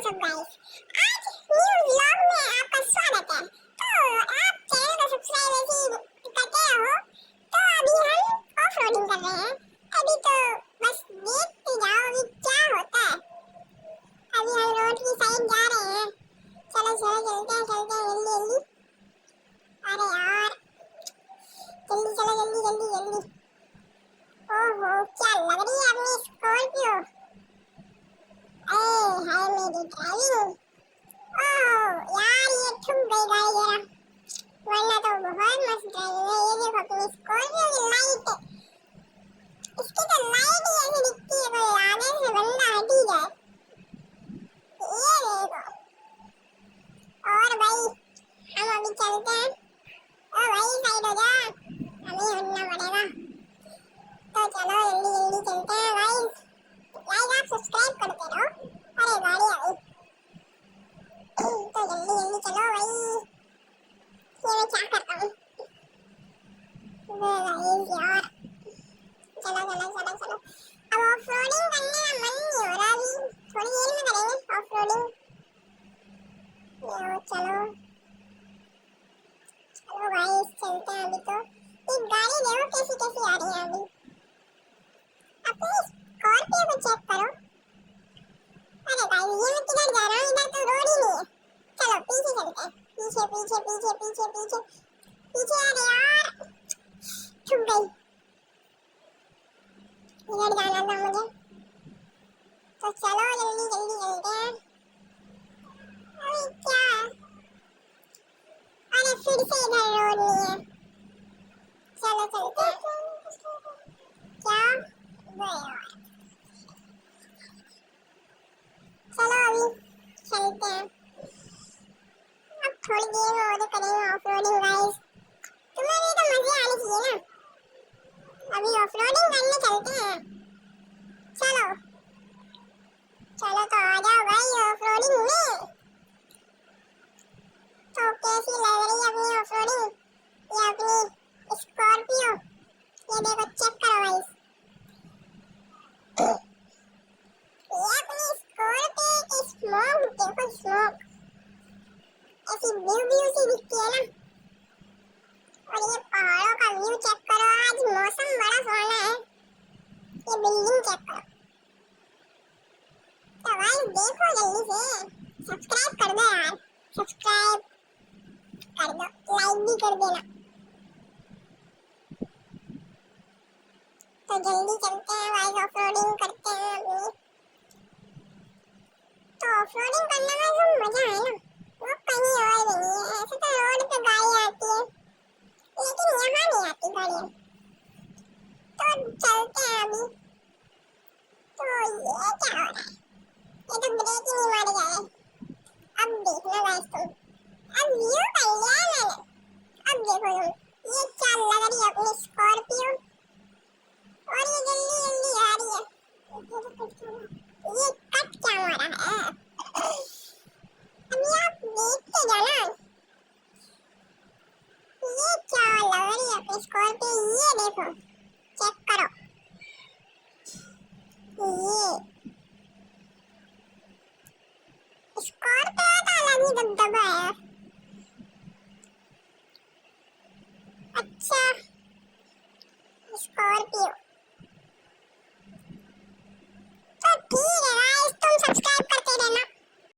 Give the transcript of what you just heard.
सब गाइस, आज new vlog में आपका स्वागत है। तो आप चैनल को सब्सक्राइब ऐसे करते रहो। तो अभी हम ऑफ रोडिंग कर रहे हैं। अभी तो बस देखते जाओ अभी क्या होता है। अभी हम रोड की साइड जा रहे हैं। चलो चलो चलते हैं जल्दी जल्दी। अरे यार जल्दी चलो जल्दी जल्दी जल्दी। ओहो क्या लग रही है अपनी स्कॉर्पियो। हाय मेरी ड्राइविंग। ओह यार ये ठुक गई गाड़ी जरा, वरना तो बहुत मस्त ड्राइविंग है। ये देखो अपनी स्कॉर्पियो की लाइट, इसकी तो लाइट ही ऐसी दिखती है कोई आगे से बंदा हट ही जाए। ये देखो। और भाई हम अभी चलते हैं। ओ भाई साइड हो जा, हमें हटना पड़ेगा। तो चलो जल्दी जल्दी चलते हैं गाइस। लाइक आप सब्सक्राइब करते रहो। अरे गाड़ी आ गई। तो जल्दी जल्दी चलो भाई। ये मैं क्या कर रहा हूँ यार। चलो चलो चलो चलो। अब ऑफ रोडिंग करने का मन नहीं हो रहा अभी, थोड़ी देर में करेंगे ऑफ रोडिंग। चलो चलो चलो गाइस चलते हैं अभी। तो ये गाड़ी देखो कैसी कैसी आ रही है अभी। अपनी स्कॉर्पियो को चेक करो। अरे भाई ये मैं किधर जा रहा हूँ, इधर तो रोड ही नहीं है। चलो पीछे चलते हैं। पीछे पीछे पीछे पीछे पीछे पीछे। अरे यार छुप गई। इधर जाना था मुझे। तो चलो जल्दी जल्दी चलते हैं। अरे क्या, अरे फिर से इधर रोड नहीं है। चलो चलते हैं। क्या यार, चलो अभी चलते हैं। अब थोड़ी देर में और करेंगे ऑफ रोडिंग गाइस। तुम्हें भी तो मजे आने चाहिए ना। अभी ऑफ रोडिंग करने चलते हैं। चलो चलो तो आ जाओ भाई ऑफ रोडिंग में। तो कैसी लग रही है अपनी ऑफ रोडिंग, ये अपनी स्कॉर्पियो। ये देखो चेक करो भाई। ये अपनी स्कॉर्पियो की स्मोक देखो, स्मोक ऐसी ब्लू ब्लू सी दिखती है ना। और ये पहाड़ों का व्यू चेक करो, आज मौसम बड़ा सुहाना है। ये बिल्डिंग चेक करो। तो भाई देखो जल्दी से सब्सक्राइब कर दो यार, सब्सक्राइब कर दो, लाइक भी कर देना। तो जल्दी चलते हैं भाई, ऑफ रोडिंग करते हैं अपनी। तो ऑफ रोडिंग करने में जो मजा है ना वो कहीं और नहीं है। ऐसे तो रोड पे गाड़ी आती है लेकिन यहाँ नहीं आती गाड़ियाँ। तो चलते हैं अभी। तो ये क्या हो रहा है, ये तो ब्रेक ही नहीं मारे जा रहे। अब देखना गाइस तुम, अब व्यू कर लिया है मैंने। अब देखो तुम, ये क्या लग रही है अपनी स्कॉर्पियो। और ये जल्दी जल्दी आ रही है। ये कट क्या मारा है। अभी आप देखते जाना, ये क्या लग रही है अपनी स्कॉर्पियो। ये देखो चेक करो, ये स्कॉर्पियो का अलग ही दबदबा है। अच्छा स्कॉर्पियो तो ठीक है गाइस, तुम सब्सक्राइब